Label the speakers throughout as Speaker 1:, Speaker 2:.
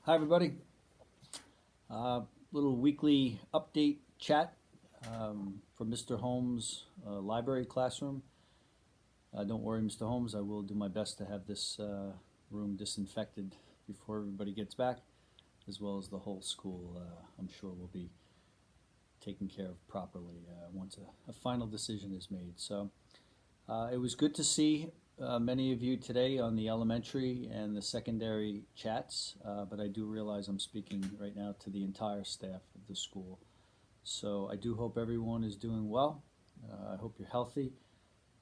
Speaker 1: Hi, everybody. Little weekly update chat from Mr. Holmes' library classroom. Don't worry, Mr. Holmes, I will do my best to have this room disinfected before everybody gets back, as well as the whole school, I'm sure will be taken care of properly once a final decision is made. So it was good to see many of you today on the elementary and the secondary chats, but I do realize I'm speaking right now to the entire staff of the school. So I do hope everyone is doing well. I hope you're healthy.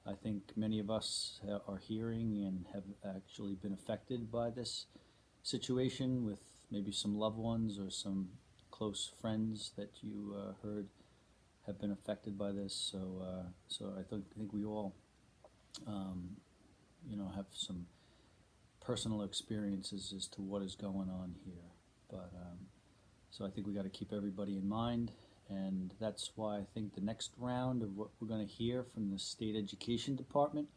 Speaker 1: I think many of us are hearing and have actually been affected by this situation with maybe some loved ones or some close friends that you heard have been affected by this. So I think we all um, have some personal experiences as to what is going on here. But so I think we got to keep everybody in mind, and that's why I think the next round of what we're going to hear from the state education department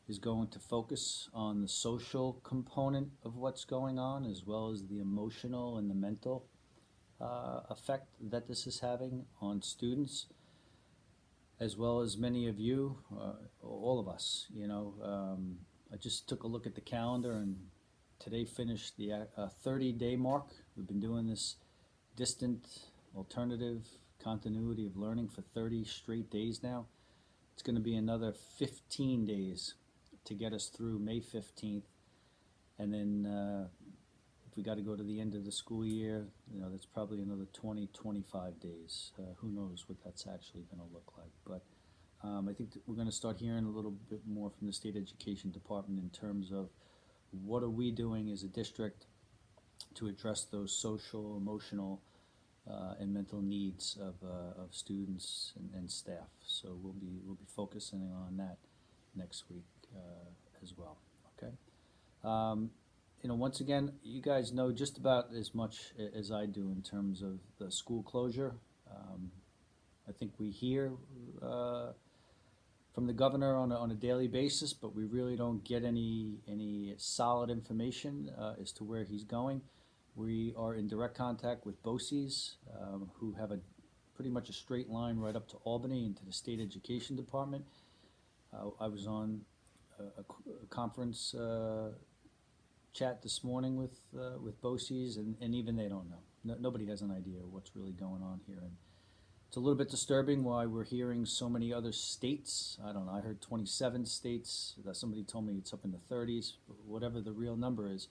Speaker 1: is going to focus on the social component of what's going on, as well as the emotional and the mental effect that this is having on students, as well as many of you, all of us. I just took a look at the calendar, and today finished the 30-day mark. We've been doing this distant alternative continuity of learning for 30 straight days now. It's going to be another 15 days to get us through May 15th. And then if we got to go to the end of the school year, that's probably another 20, 25 days. Who knows what that's actually going to look like. But I think that we're going to start hearing a little bit more from the state education department in terms of what are we doing as a district to address those social, emotional, and mental needs of students and staff. So we'll be focusing on that next week as well. Okay. Um, Once again, you guys know just about as much as I do in terms of the school closure. Um, I think we hear from the governor on a daily basis, but we really don't get any solid information as to where he's going. We are in direct contact with BOCES, who have pretty much a straight line right up to Albany and to the state education department. I was on a conference chat this morning with BOCES, and even they don't know. Nobody has an idea what's really going on here. And it's a little bit disturbing why we're hearing so many other states. I don't know, I heard 27 states. Somebody told me it's up in the 30s, whatever the real number is,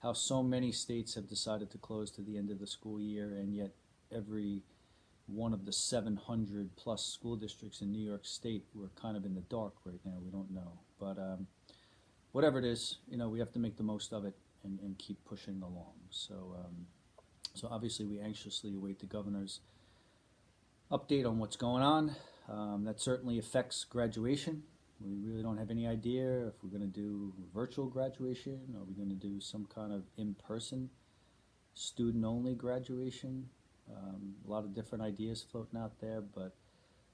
Speaker 1: how so many states have decided to close to the end of the school year, and yet every one of the 700 plus school districts in New York State, we're kind of in the dark right now. We don't know. But whatever it is, we have to make the most of it and keep pushing along. So obviously we anxiously await the governor's update on what's going on. That certainly affects graduation. We really don't have any idea if we're going to do virtual graduation, or we're going to do some kind of in-person student-only graduation. A lot of different ideas floating out there, but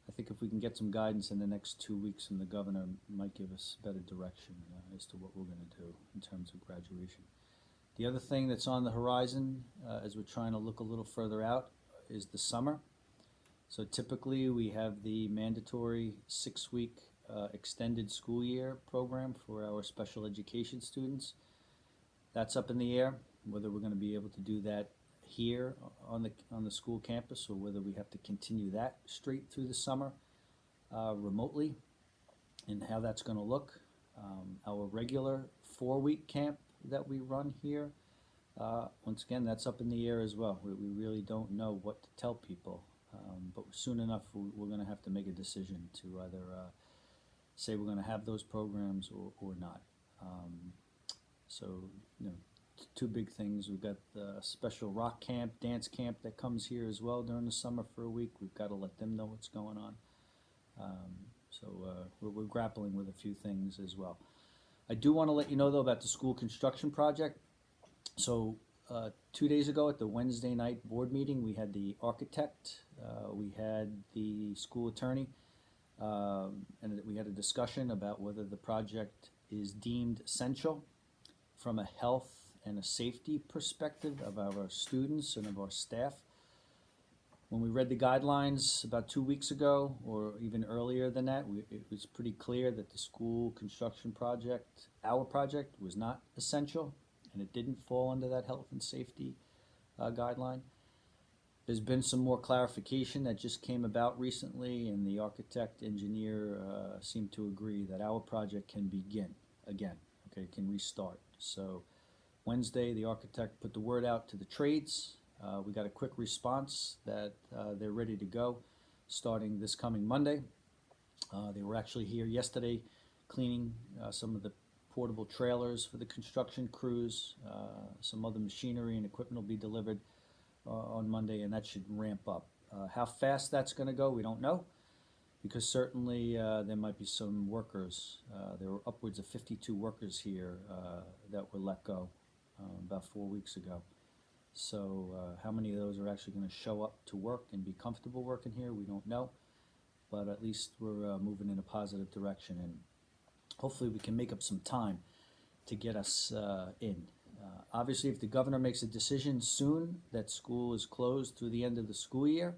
Speaker 1: I think if we can get some guidance in the next 2 weeks from the governor, it might give us better direction as to what we're going to do in terms of graduation. The other thing that's on the horizon, as we're trying to look a little further out, is the summer. So typically we have the mandatory 6-week extended school year program for our special education students. That's up in the air, whether we're going to be able to do that here on the school campus, or whether we have to continue that straight through the summer remotely, and how that's going to look. Our regular 4-week camp that we run here, once again, that's up in the air as well. We really don't know what to tell people. But soon enough, we're going to have to make a decision to either say we're going to have those programs or not. So, two big things. We've got the special rock camp, dance camp that comes here as well during the summer for a week. We've got to let them know what's going on. So we're grappling with a few things as well. I do want to let you know, though, about the school construction project. So 2 days ago at the Wednesday night board meeting, we had the architect, we had the school attorney, and we had a discussion about whether the project is deemed essential from a health and a safety perspective of our students and of our staff. When we read the guidelines about 2 weeks ago, or even earlier than that, it was pretty clear that the school construction project, our project, was not essential, and it didn't fall under that health and safety guideline. There's been some more clarification that just came about recently, and the architect engineer seemed to agree that our project can begin again, okay, can restart. So Wednesday, the architect put the word out to the trades. We got a quick response that they're ready to go starting this coming Monday. They were actually here yesterday cleaning some of the portable trailers for the construction crews. Some other machinery and equipment will be delivered on Monday, and that should ramp up. How fast that's going to go, we don't know, because certainly there might be some workers. There were upwards of 52 workers here that were let go about 4 weeks ago. So how many of those are actually going to show up to work and be comfortable working here, we don't know. But at least we're moving in a positive direction, and hopefully we can make up some time to get us in. Obviously, if the governor makes a decision soon that school is closed through the end of the school year,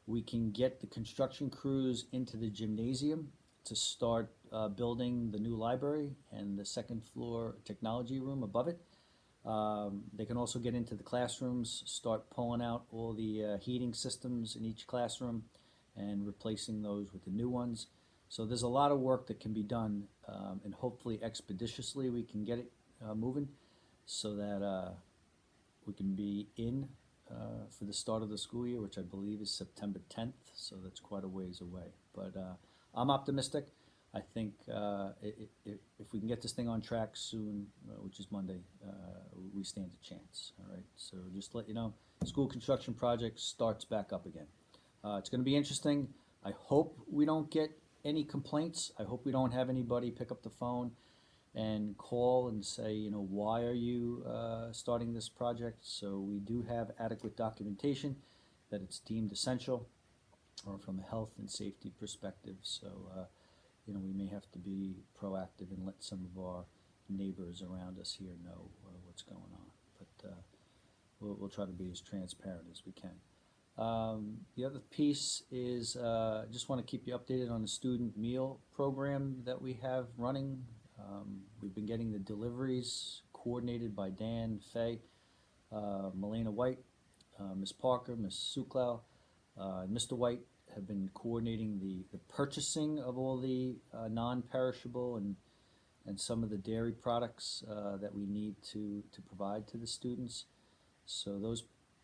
Speaker 1: we can get the construction crews into the gymnasium to start building the new library and the second floor technology room above it. They can also get into the classrooms, start pulling out all the heating systems in each classroom and replacing those with the new ones. So there's a lot of work that can be done, and hopefully expeditiously we can get it moving so that we can be in for the start of the school year, which I believe is September 10th, so that's quite a ways away. But I'm optimistic. I think if we can get this thing on track soon, which is Monday, we stand a chance. All right. So just to let you know, school construction project starts back up again. It's going to be interesting. I hope we don't get any complaints. I hope we don't have anybody pick up the phone and call and say, why are you starting this project? So we do have adequate documentation that it's deemed essential, or from a health and safety perspective. So we may have to be proactive and let some of our neighbors around us here know what's going on. But we'll try to be as transparent as we can. The other piece is just want to keep you updated on the student meal program that we have running. We've been getting the deliveries coordinated by Dan, Faye, Melena White, Ms. Parker, Ms. Suklau, and Mr. White have been coordinating the purchasing of all the non-perishable and some of the dairy products that we need to provide to the students. So those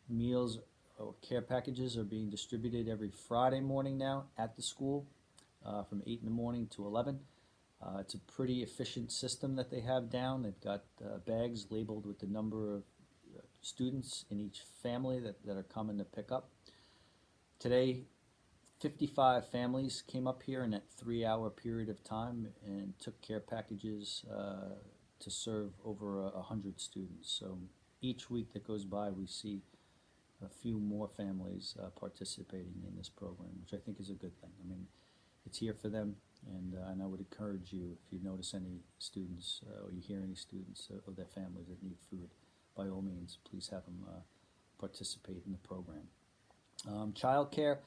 Speaker 1: meals or care packages are being distributed every Friday morning now at the school from 8 in the morning to 11. It's a pretty efficient system that they have down. They've got bags labeled with the number of students in each family that are coming to pick up. Today, 55 families came up here in that 3-hour period of time and took care packages to serve over 100 students. So each week that goes by, we see a few more families participating in this program, which I think is a good thing. I mean, it's here for them, and I would encourage you, if you notice any students or you hear any students of their families that need food, by all means, please have them participate in the program. Child care.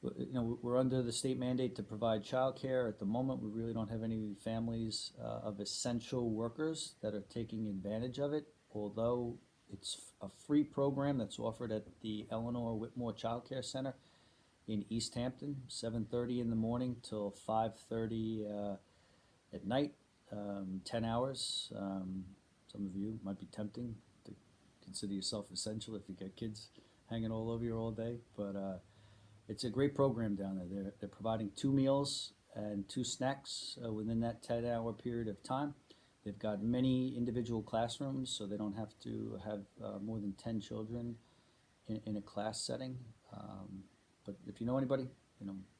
Speaker 1: We're under the state mandate to provide child care. At the moment, we really don't have any families of essential workers that are taking advantage of it, although it's a free program that's offered at the Eleanor Whitmore Child Care Center in East Hampton, 7:30 in the morning till 5:30 at night, 10 hours. Some of you might be tempting to consider yourself essential if you got kids hanging all over you all day, but it's a great program down there. They're providing 2 meals and 2 snacks within that 10-hour period of time. They've got many individual classrooms, so they don't have to have more than 10 children in a class setting. But if you know anybody,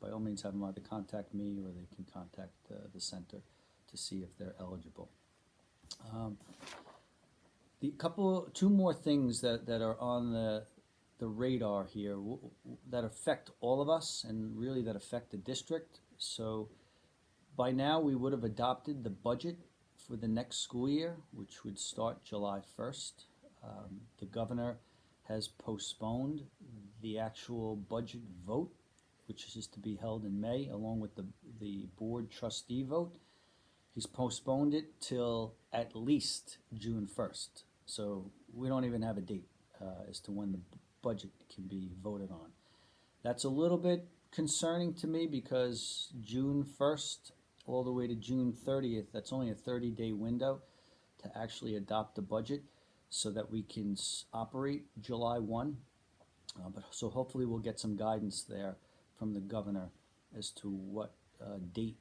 Speaker 1: by all means have them either contact me or they can contact the center to see if they're eligible. Two more things that are on the radar here that affect all of us and really that affect the district. So by now we would have adopted the budget for the next school year, which would start July 1st. The governor has postponed the actual budget vote, which is to be held in May, along with the board trustee vote. He's postponed it till at least June 1st. So we don't even have a date as to when the budget can be voted on. That's a little bit concerning to me because June 1st all the way to June 30th, that's only a 30-day window to actually adopt the budget so that we can operate July 1. So hopefully we'll get some guidance there from the governor as to what date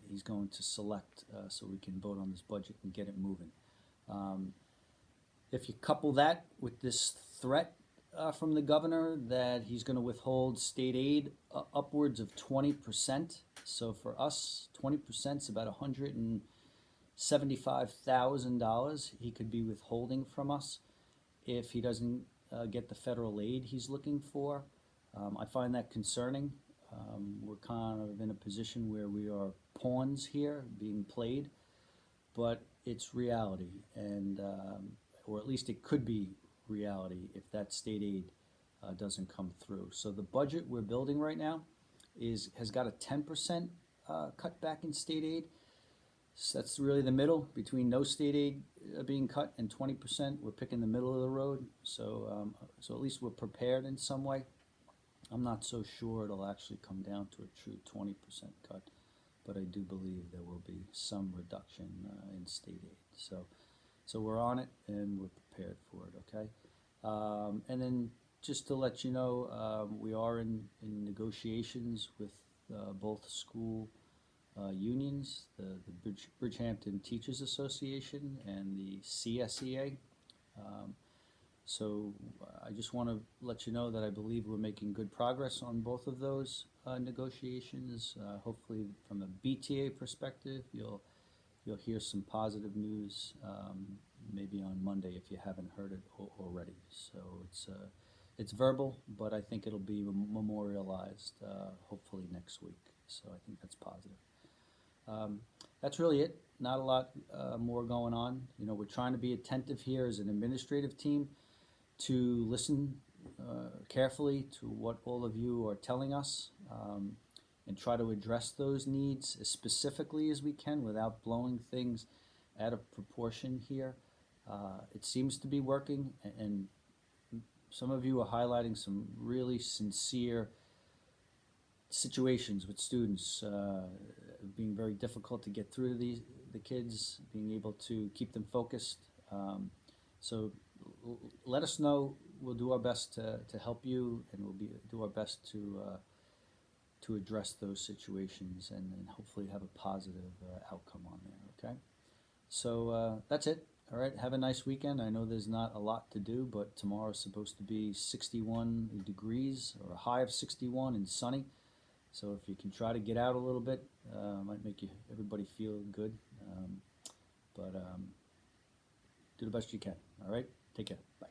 Speaker 1: he's going to select so we can vote on this budget and get it moving. If you couple that with this threat from the governor that he's going to withhold state aid upwards of 20%. So for us, 20% is about $175,000 he could be withholding from us if he doesn't get the federal aid he's looking for. I find that concerning. We're kind of in a position where we are pawns here being played, but it's reality, and or at least it could be reality if that state aid doesn't come through. So the budget we're building right now has got a 10% cut back in state aid. So that's really the middle between no state aid being cut and 20%. We're picking the middle of the road. So so at least we're prepared in some way. I'm not so sure it'll actually come down to a true 20% cut, but I do believe there will be some reduction in state aid. So we're on it and we're prepared for it, okay? And then just to let you know, we are in negotiations with both school unions, the Bridgehampton Teachers Association and the CSEA. So I just want to let you know that I believe we're making good progress on both of those negotiations. Hopefully from a BTA perspective, you'll hear some positive news maybe on Monday if you haven't heard it already. So it's verbal, but I think it'll be memorialized hopefully next week. So I think that's positive. That's really it. Not a lot more going on. You know, we're trying to be attentive here as an administrative team to listen carefully to what all of you are telling us and try to address those needs as specifically as we can without blowing things out of proportion here. It seems to be working, and some of you are highlighting some really sincere situations with students being very difficult to get through to the kids, being able to keep them focused. So let us know. We'll do our best to help you, and we'll do our best to address those situations and hopefully have a positive outcome on there, okay? So that's it. All right, have a nice weekend. I know there's not a lot to do, but tomorrow's supposed to be 61 degrees or a high of 61 and sunny. So if you can try to get out a little bit, might make everybody feel good. But do the best you can. All right, take care. Bye.